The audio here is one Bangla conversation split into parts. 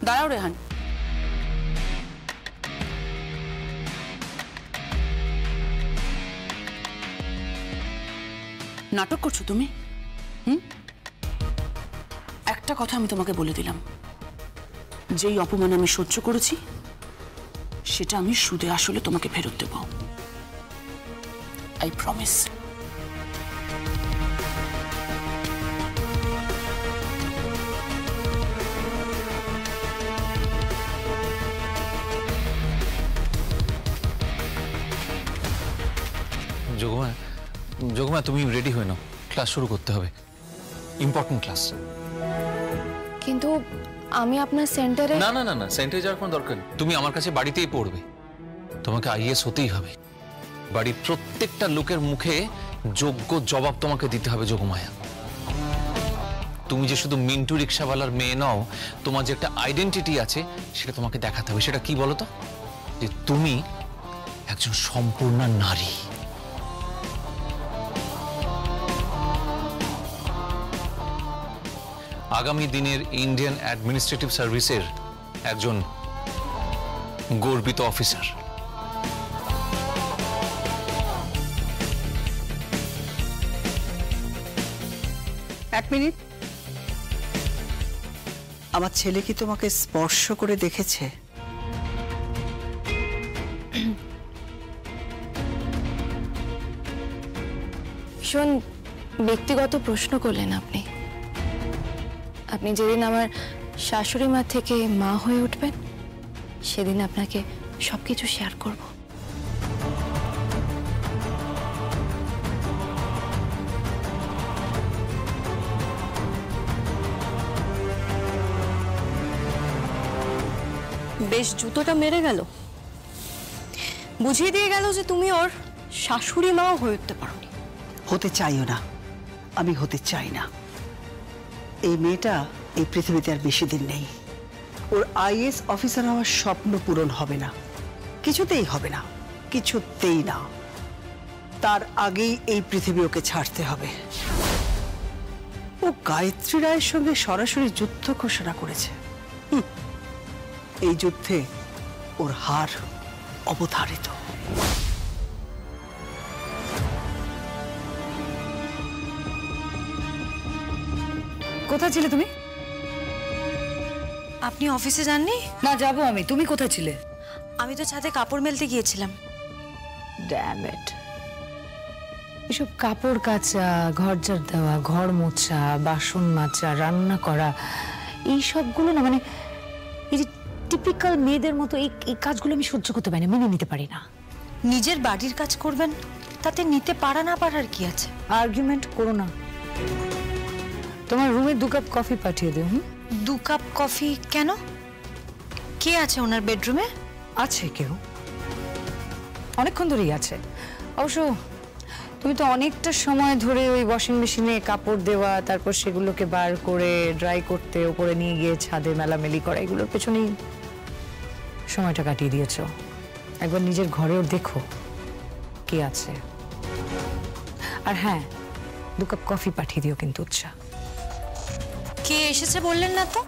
দাঁড়াও রেহান, নাটক করছো তুমি? একটা কথা আমি তোমাকে বলে দিলাম, যেই অপমান আমি সহ্য করেছি সেটা আমি সুদে আসলে তোমাকে ফেরত দেব। I promise. যোগমা তুমি রেডি হয়ে নাও, ক্লাস শুরু করতে হবে, ইম্পর্টেন্ট ক্লাস। কিন্তু আমি আপনার সেন্টারে। না না না না, সেন্টারে যাওয়ার কোনো দরকার নেই, তুমি আমার কাছে বাড়িতেই পড়বে। তোমাকে আইএএস হতেই হবে, বাড়ির প্রত্যেকটা লোকের মুখে যোগ্য জবাব তোমাকে দিতে হবে যোগমায়া। তুমি যে শুধু মিন্টু রিক্সাওয়ালার মেয়ে নও, তোমার যে একটা আইডেন্টিটি আছে সেটা তোমাকে দেখাতে হবে। সেটা কি বলো তো? যে তুমি একজন সম্পূর্ণ নারী। আগামী দিনের ইন্ডিয়ান অ্যাডমিনিস্ট্রেটিভ সার্ভিসের একজন গর্বিত অফিসার। এক মিনিট, আমার ছেলে কি তোমাকে স্পর্শ করে দেখেছে? ভীষণ ব্যক্তিগত প্রশ্ন করলেন আপনি। আপনি যেদিন আমার শাশুড়ি মা থেকে মা হয়ে উঠবেন সেদিন আপনাকে সবকিছু শেয়ার করব। বেশ জুতোটা মেরে গেল, বুঝিয়ে দিয়ে গেল যে তুমি ওর শাশুড়ি মাও হয়ে উঠতে পারোনি। হতে চাইও না, আমি হতে চাই না। এই মেয়েটা এই পৃথিবীতে আর বেশি দিন নেই। ওর আইএএস অফিসার হওয়ার স্বপ্ন পূরণ হবে না, কিছুতেই হবে না, কিছুতেই না। তার আগেই এই পৃথিবী ওকে ছাড়তে হবে। ও গায়ত্রী রায়ের সঙ্গে সরাসরি যুদ্ধ ঘোষণা করেছে। এই যুদ্ধে ওর হার অবধারিত। কোথায় ছিলে তুমি? আপনি অফিসে যাননি? না, যাবো আমি। তুমি কোথায় ছিলে? আমি তো ছাদে কাপড় মেলতে গিয়েছিলাম। Damn it! এসব কাপড় কাচা, ঘর ঝাড় দেওয়া, ঘর মোছা, বাসন মাজা, রান্না করা, এই সবগুলো না, মানে এই যে টিপিক্যাল মেয়েদের মতো এই কাজগুলো আমি সহ্য করতে পারি না, মেনে নিতে পারি না। নিজের বাড়ির কাজ করবেন, তাতে নিতে পারা না পারার কি আছে? আর্গুমেন্ট করো না। তোমার রুমে 2 কাপ কফি পাঠিয়ে দিও। 2 কাপ কফি কেন? কে আছে ওনার বেডরুমে? আছে কেউ, অনেকক্ষণ ধরেই আছে। অবশ্য তুমি তো অনেকটা সময় ধরে ওই ওয়াশিং মেশিনে কাপড় দেওয়া, তারপর সেগুলোকে বার করে ড্রাই করতে, উপরে নিয়ে গিয়ে ছাদে মেলামেলি করা, এগুলোর পেছনেই সময়টা কাটিয়ে দিয়েছো। একবার নিজের ঘরেও দেখো কে আছে। আর হ্যাঁ, 2 কাপ কফি পাঠিয়ে দিও কিন্তু। উৎসাহ কে এসেছে বললেন না তো?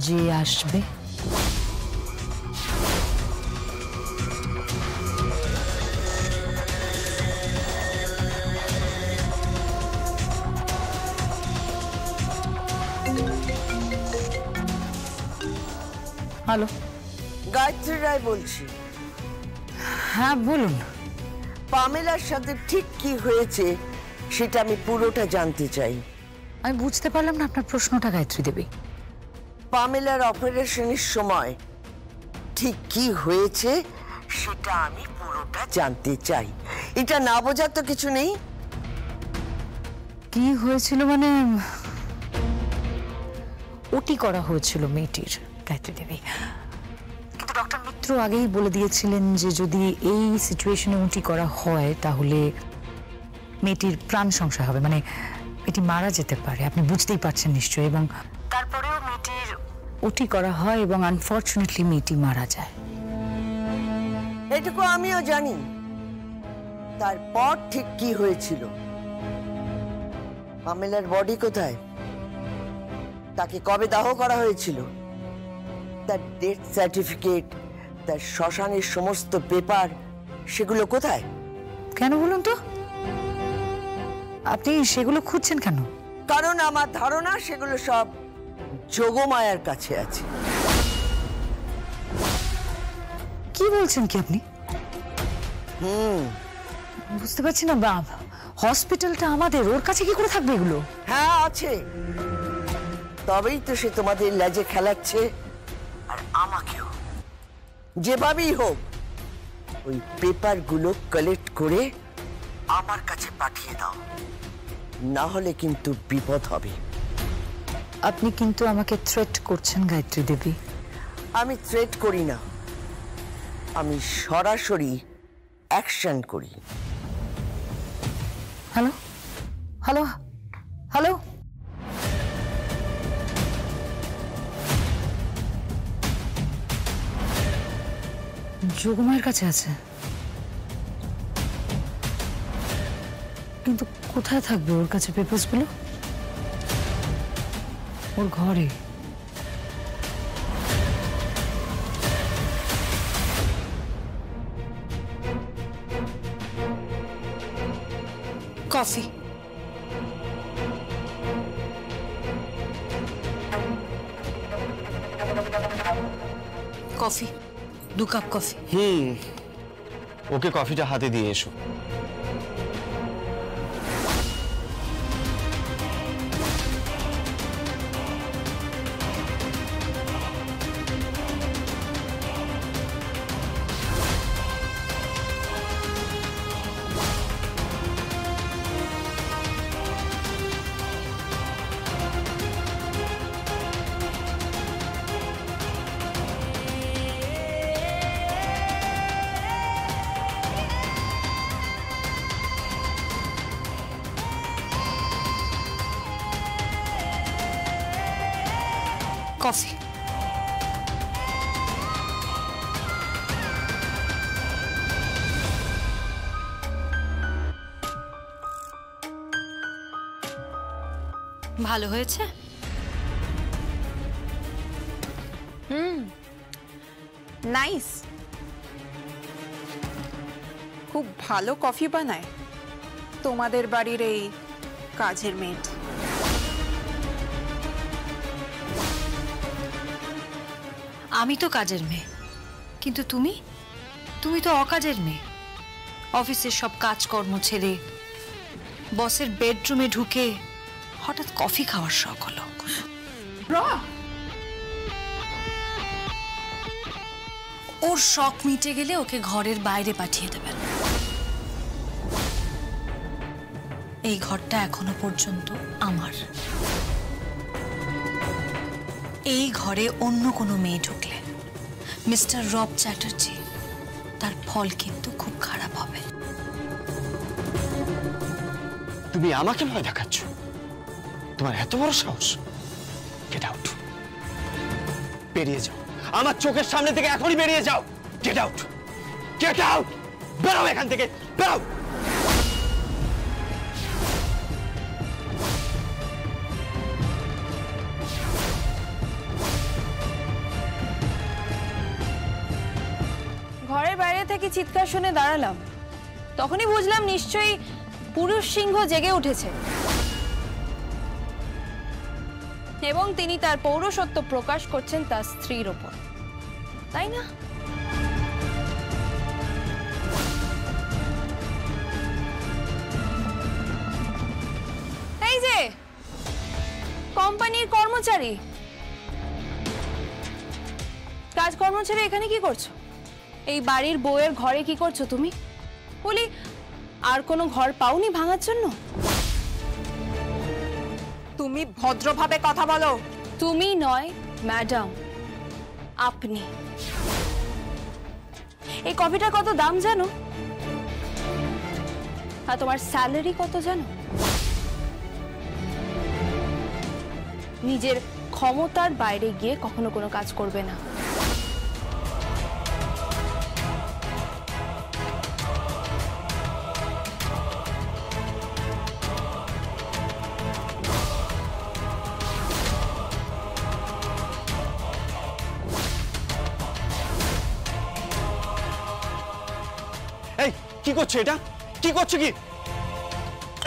যে আসবে হ্যালো, গায়ত্রী রায় বলছি। হ্যাঁ বলুন। পামেলার সাথে ঠিক কি হয়েছে সেটা আমি পুরোটা জানতে চাই। আমি বুঝতে পারলাম না আপনার প্রশ্নটা, গায়ত্রী দেবী। পামেলার অপারেশনের সময় ঠিক কি হয়েছে সেটা আমি পুরোটা জানতে চাই। এটা না বোঝার তো কিছু নেই। কি হয়েছিল মানে ওটি করা হয়েছিল মেয়েটির, গায়ত্রী দেবী। কিন্তু ডক্টর মিত্র আগেই বলে দিয়েছিলেন যে যদি এই সিচুয়েশনে ওটি করা হয় তাহলে মেয়েটির প্রাণ সংশয় হবে, মানে মেয়েটি মারা যেতে পারে। আপনি বুঝতেই পারছেন নিশ্চয়ই। এবং তারপরেও মেয়েটির ওটি করা হয় এবং আনফর্চুনেটলি মেয়েটি মারা যায়। এটুকু আমিও জানি, তারপর ঠিক কি হয়েছিল? পামেলার বডি কোথায়? তাকে কবে দাহ করা হয়েছিল? তার ডেথ সার্টিফিকেট, তার শ্মশানের সমস্ত পেপার, সেগুলো কোথায়? কেন বলুন তো? আপনি সেগুলো খুঁজছেন কেন? কারণ আমার ধারণা সেগুলো সব যোগমায়ার কাছে আছে। কি বলছেন কি আপনি? বুঝতে পারছি না। হসপিটালটা আমাদের, ওর কাছে কি করে থাকবে এগুলো? হ্যাঁ আছে, তবেই তো সে তোমাদের লেজে খেলাচ্ছে, আর আমাকেও। যেভাবেই হোক ওই পেপারগুলো কালেক্ট করে আমার কাছে পাঠিয়ে দাও, না হলে কিন্তু বিপদ হবে। আপনি কিন্তু আমাকে থ্রেট করছেন গায়ত্রী দেবী। আমি থ্রেট করি না, আমি সরাসরি অ্যাকশন করি। হ্যালো হ্যালো হ্যালো, যোগমায়ের কাছে আছে, কিন্তু কোথায় থাকবে ওর কাছে পেপারসগুলো? ওর ঘরে। Coffee. Coffee, 2 cup coffee. Okay কফিটা হাতে দিয়ে এসো। কফি। ভালো হয়েছে? নাইস, খুব ভালো কফি বানায় তোমাদের বাড়ির এই কাজের মেয়ে। আমি তো কাজের মেয়ে, কিন্তু তুমি তুমি তো অকাজের মেয়ে। অফিসের সব কাজকর্ম ছেড়ে বসের বেডরুমে ঢুকে হঠাৎ কফি খাওয়ার শখ হলো। ওর শখ মিটে গেলে ওকে ঘরের বাইরে পাঠিয়ে দেবেন। এই ঘরটা এখনো পর্যন্ত আমার। এই ঘরে অন্য কোনো মেয়ে ঢুকলে মিস্টার রব চ্যাটার্জি, তার ফল কিন্তু খুব খারাপ হবে। তুমি আমাকে ভয় দেখাচ্ছ? তোমার এত বড় সাহস? গেট আউট, বেরিয়ে যাও আমার চোখের সামনে থেকে, এখনই বেরিয়ে যাও। গেট আউট, গেট আউট, বেরো এখান থেকে, বেরো। ঘরের বাইরে থেকে চিৎকার শুনে দাঁড়ালাম, তখনই বুঝলাম নিশ্চয়ই পুরুষ সিংহ জেগে উঠেছে এবং তিনি তার পৌরসত্ব প্রকাশ করছেন তার স্ত্রীর ওপর, তাই না? এই যে কোম্পানির কর্মচারী, কাজকর্ম ছেড়ে এখানে কি করছো? এই বাড়ির বউয়ের ঘরে কি করছো তুমি? বলি, আর কোনো ঘর পাওনি ভাঙার জন্য? তুমি ভদ্রভাবে কথা বলো। তুমি নয় ম্যাডাম, আপনি। এই কফিটার কত দাম জানো? আর তোমার স্যালারি কত জানো? নিজের ক্ষমতার বাইরে গিয়ে কখনো কোনো কাজ করবে না। কি করছো এটা? কি করছো কি?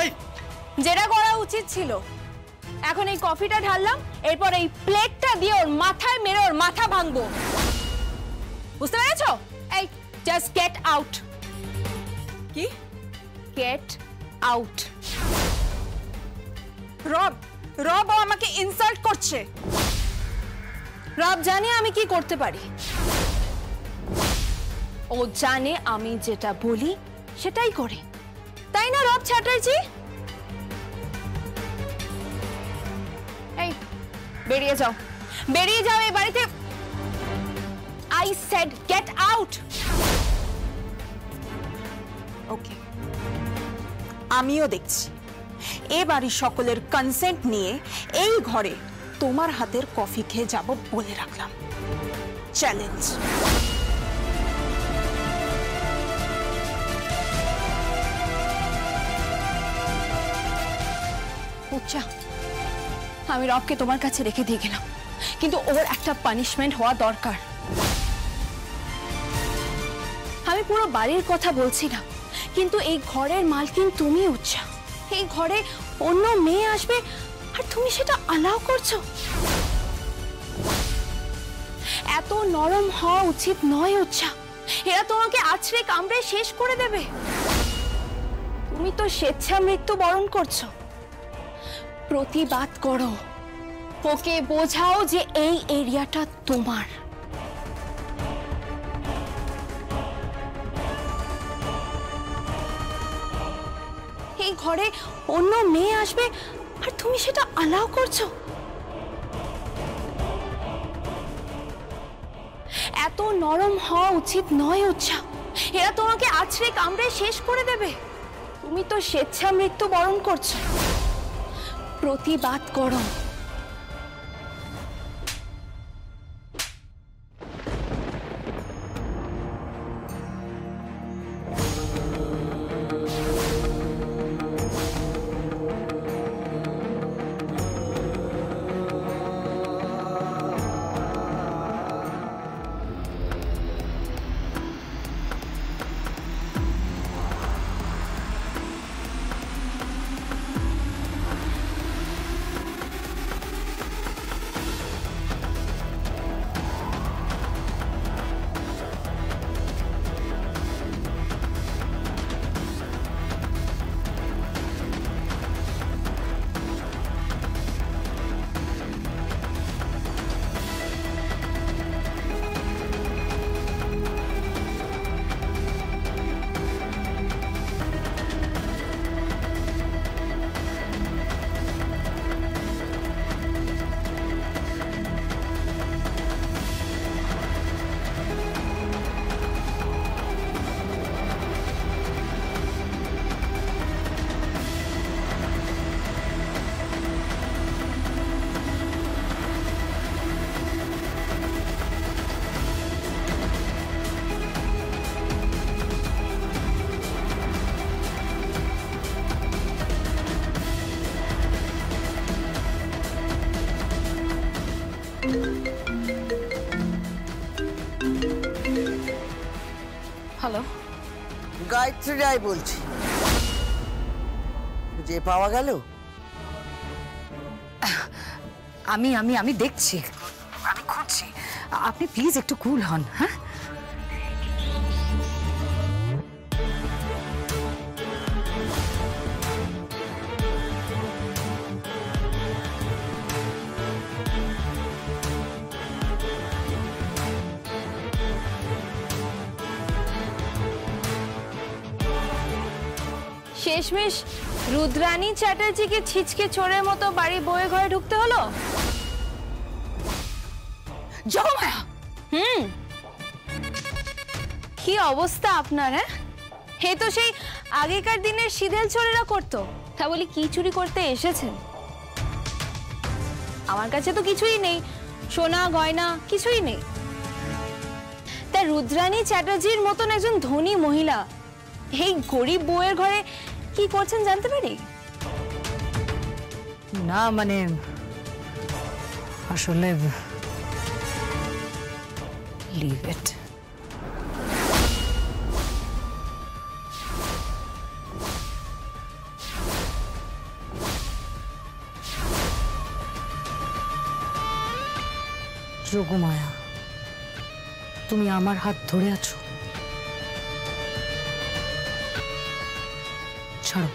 এই যেটা করা উচিত ছিল, এখন এই কফিটা ঢাললাম, এরপর এই প্লেটটা দিয়ে ওর মাথায় মেরে ওর মাথা ভাঙবো, বুঝতে পেরেছো? এই জাস্ট গেট আউট। কি? Get out. রব, রব ও আমাকে ইনসাল্ট করছে। রব জানে আমি কি করতে পারি, ও জানে আমি যেটা বলি সেটাই করে, তাই না রব চ্যাটার্জি? এই বেরিয়ে যাও, বেরিয়ে যাও এই বাড়িতে। I said get out. Okay, আমিও দেখছি এ বাড়ির সকলের কনসেন্ট নিয়ে এই ঘরে তোমার হাতের কফি খেয়ে যাব বলে রাখলাম। চ্যালেঞ্জ। উচ্চা, আমি রবকে তোমার কাছে রেখে দিয়ে গেলাম, কিন্তু ওর একটা পানিশমেন্ট হওয়া দরকার। আমি পুরো বাড়ির কথা বলছি না, কিন্তু এই ঘরের মালকিন তুমি উচ্চা। এই ঘরে অন্য মেয়ে আসবে আর তুমি সেটা অ্যালাউ করছো। এত নরম হওয়া উচিত নয় উচ্চা, এরা তোমাকে আছড়ে কামড়ে শেষ করে দেবে। তুমি তো স্বেচ্ছা মৃত্যু বরণ করছো। প্রতিবাদ করো, ওকে বোঝাও যে এই এরিয়াটা তোমার। এই ঘরে অন্য মেয়ে আসবে আর তুমি সেটা অ্যালাউ করছো। এত নরম হওয়া উচিত নয় উচ্চা, এরা তোমাকে আছড়ে কামড়ে শেষ করে দেবে। তুমি তো স্বেচ্ছা মৃত্যু বরণ করছো। প্রতিবাদ করো। হ্যালো, গায়ত্রী রায় বলছি। যে পাওয়া গেল? আমি আমি আমি দেখছি, আমি খুঁজছি। আপনি প্লিজ একটু কুল হন। হ্যাঁ, শেষমেশ রুদ্রাণী চ্যাটার্জিকে ছিচকে চোরের মতো বাড়ি বউয়ের ঘরে ঢুকতে হলো। জগমায়া, কি অবস্থা আপনার? হ্যাঁ, হে তো সেই আগেকার দিনের সিধেল চোরেরা করতো। তা বলি কি চুরি করতে এসেছেন? আমার কাছে তো কিছুই নেই, সোনা গয়না কিছুই নেই। তা রুদ্রাণী চ্যাটার্জির মতন একজন ধনী মহিলা এই গরিব বউয়ের ঘরে কি করছেন জানতে পারি? না মানে আসলে লিভ ইট। যোগমায়া, তুমি আমার হাত ধরে আছো। ছাড়ো।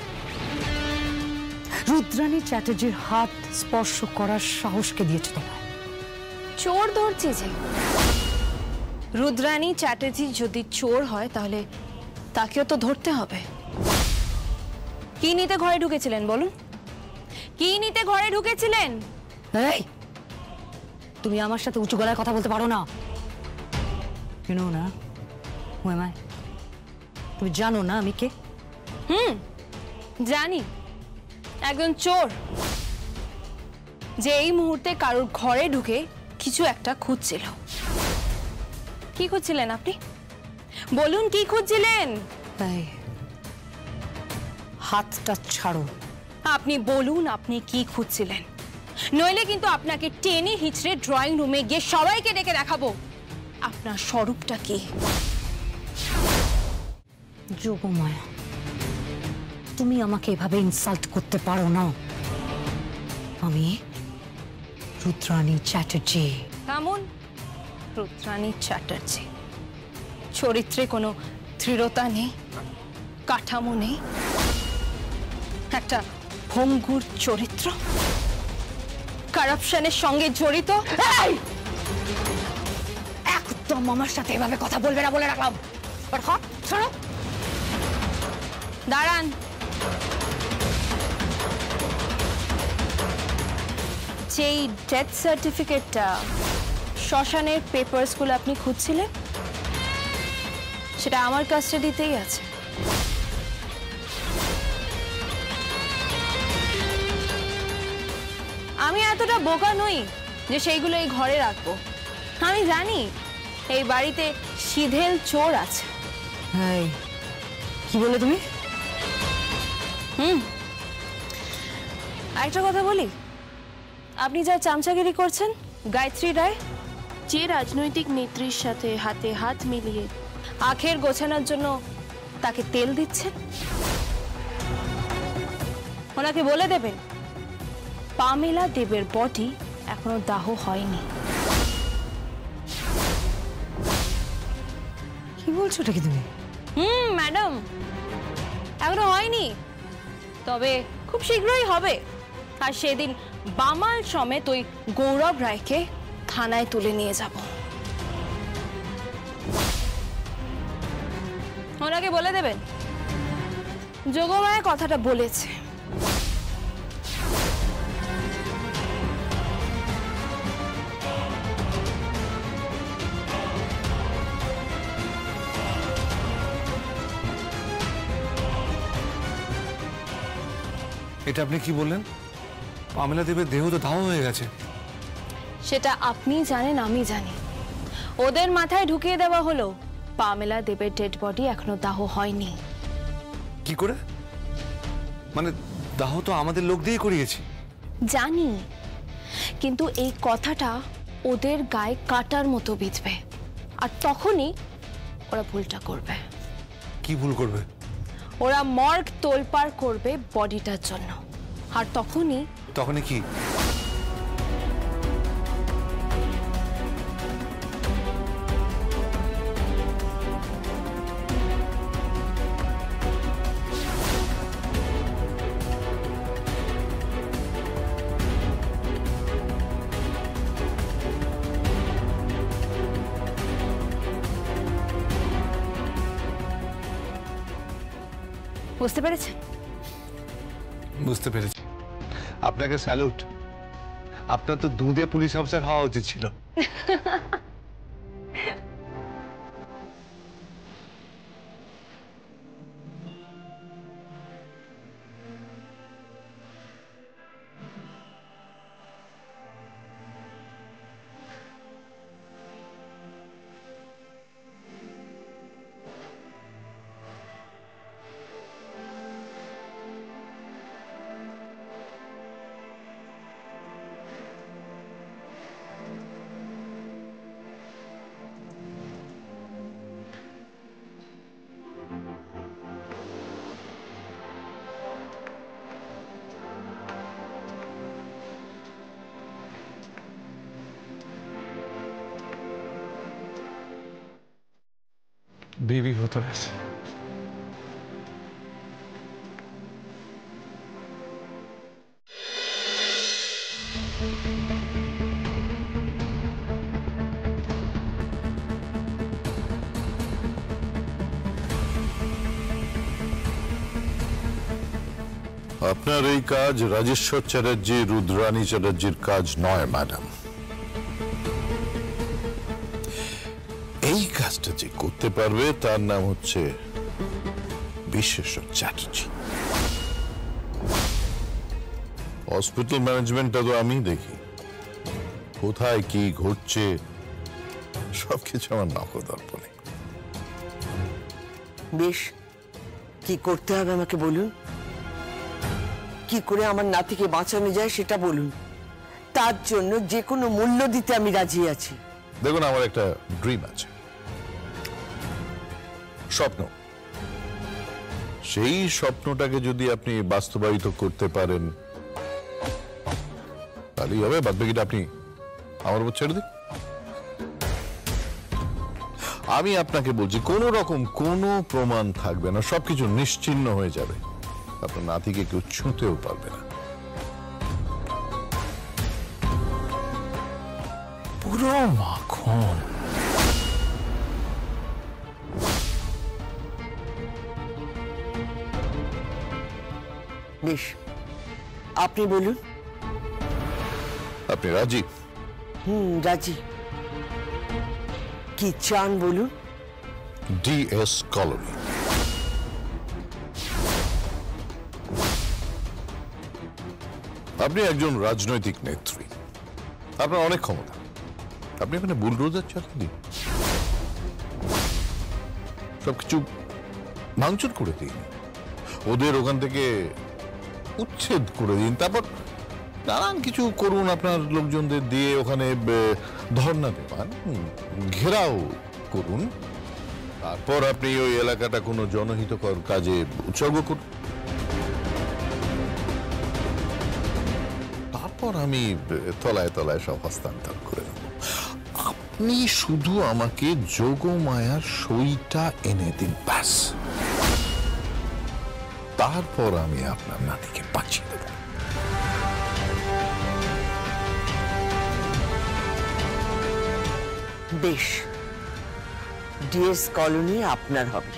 রুদ্রাণী চ্যাটার্জির হাত স্পর্শ করার সাহসকে দিয়েছে তোমায়। চোর ধরছি যে। রুদ্রাণী চ্যাটার্জি যদি চোর হয় তাহলে তাকেও তো ধরতে হবে। কি নিতে ঘরে ঢুকেছিলেন বলুন? কি নিতে ঘরে ঢুকেছিলেন? এই, তুমি আমার সাথে উঁচু গলায় কথা বলতে পারো না। কেন না? তুমি জানো না আমি কে? জানি, একজন চোর, যে এই মুহূর্তে কারোর ঘরে ঢুকে কিছু একটা খুঁজছিল। কি খুঁজছিলেন আপনি? বলুন কি খুঁজছিলেন? এই, হাতটা ছাড়ো। আপনি বলুন আপনি কি খুঁজছিলেন, নইলে কিন্তু আপনাকে টেনে হিচড়ে ড্রয়িং রুমে গিয়ে সবাইকে ডেকে দেখাবো আপনার স্বরূপটা কি। যোগমায়া, তুমি আমাকে এভাবে ইনসাল্ট করতে পারো না। আমি রুদ্রাণী চ্যাটার্জি। কেমন রুদ্রাণী চ্যাটার্জি? চরিত্রে কোনো দৃঢ়তা নেই, কাঠামো নেই, একটা ভঙ্গুর চরিত্র, কারাপশনের সঙ্গে জড়িত। একদম আমার সাথে এভাবে কথা বলবে না বলে রাখলাম। ছাড়ো। দাঁড়ান। যেই ডেথ সার্টিফিকেটটা শ্মশানের পেপারসগুলো আপনি খুঁজছিলেন, সেটা আমার কাস্টাডিতেই আছে। আমি এতটা বোকা নই যে সেইগুলো এই ঘরে রাখবো। আমি জানি এই বাড়িতে সিধেল চোর আছে। কি বলে তুমি? একটা কথা বলি, আপনি যা চামচাগিরি করছেন গায়ত্রী রায়, যে রাজনৈতিক নেত্রীর সাথে হাতে হাত মিলিয়ে আখের গোছানোর জন্য তাকে তেল দিচ্ছেন, ওনাকে বলে দেবেন পামেলা দেবের বডি এখনো দাহ হয়নি। কি বলছো কি তুমি? ম্যাডাম, এখনো হয়নি, তবে খুব শীঘ্রই হবে। আর সেদিন বামাল সমেত ওই গৌরব রায়কে থানায় তুলে নিয়ে যাব। ওনাকে বলে দেবেন যোগমায়া কথাটা বলেছে। এটা আপনি কি বললেন? পামেলা দেবের দেহ তো দাহ হয়ে গেছে। সেটা আপনি জানেন, আমি জানি। ওদের মাথায় ঢুকিয়ে দেওয়া হলো পামেলা দেবের ডেড বডি এখনো দাহ হয়নি। কি করে? মানে দাহ তো আমাদের লোক দিয়ে করিয়েছি। জানি, কিন্তু এই কথাটা ওদের গায়ে কাটার মতো বিঁধবে, আর তখনই ওরা ভুলটা করবে। কি ভুল করবে? ওরা মর্গ তোলপাড় করবে বডিটার জন্য, আর তখনই কি? বুঝতে পেরেছেন? বুঝতে পেরেছি। আপনাকে স্যালুট। আপনার তো দুধে পুলিশ অফিসার হওয়া উচিত ছিল। ভেতরে আছে। আপনার এই কাজ রাজেশ্বর চ্যাটার্জি রুদ্রানী চ্যাটার্জির কাজ নয় ম্যাডাম। এই কাজটা যে করতে পারবে তার নাম হচ্ছে বিশ্বেশ্বর চ্যাটার্জি। হসপিটাল ম্যানেজমেন্টটা তো আমি দেখি, কোথায় কি ঘটছে সবকিছু আমার নখদর্পণে। বেশ, কি করতে হবে আমাকে বলুন, কি করে আমার নাতিকে বাঁচানো যায় সেটা বলুন। তার জন্য যে কোনো মূল্য দিতে আমি রাজি আছি। দেখুন, আমার একটা ড্রিম আছে, স্বপ্ন। সেই স্বপ্নটাকে যদি আপনি বাস্তবায়িত করতে পারেন তাহলেই হবে, বাদ বাকিটা আপনি আমার উপর ছেড়ে দিন। আমি আপনাকে বলছি, কোন রকম কোনো প্রমাণ থাকবে না, সবকিছু নিশ্চিহ্ন হয়ে যাবে, আপনার নাতিকে কেউ ছুঁতেও পারবে না। পুরো মাখন। বেশ, আপনি বলুন। আপনি রাজি? রাজি। কি চান বলুন। DS colony. আপনি একজন রাজনৈতিক নেত্রী, আপনার অনেক ক্ষমতা, আপনি এখানে বুলডোজার চালিয়ে দিন, সবকিছু ভাঙচুর করে দিন, ওদের ওখান থেকে উচ্ছেদ করে দিন, তারপর নানান কিছু করুন, আপনার লোকজনদের দিয়ে ওখানে ধর্ণা দেন, ঘেরাও করুন, তারপর আপনি ওই এলাকাটা কোনো জনহিতকর কাজে উৎসর্গ করুন, তারপর আমি তলায় তলায় সব হস্তান্তর করে দেব। আপনি শুধু আমাকে যোগমায়ার সইটা এনে দিন, ব্যাস, তারপর আমি আপনার নাতিকে বাঁচিয়ে দেব। বেশ, ডিএস কলোনি আপনার হবে।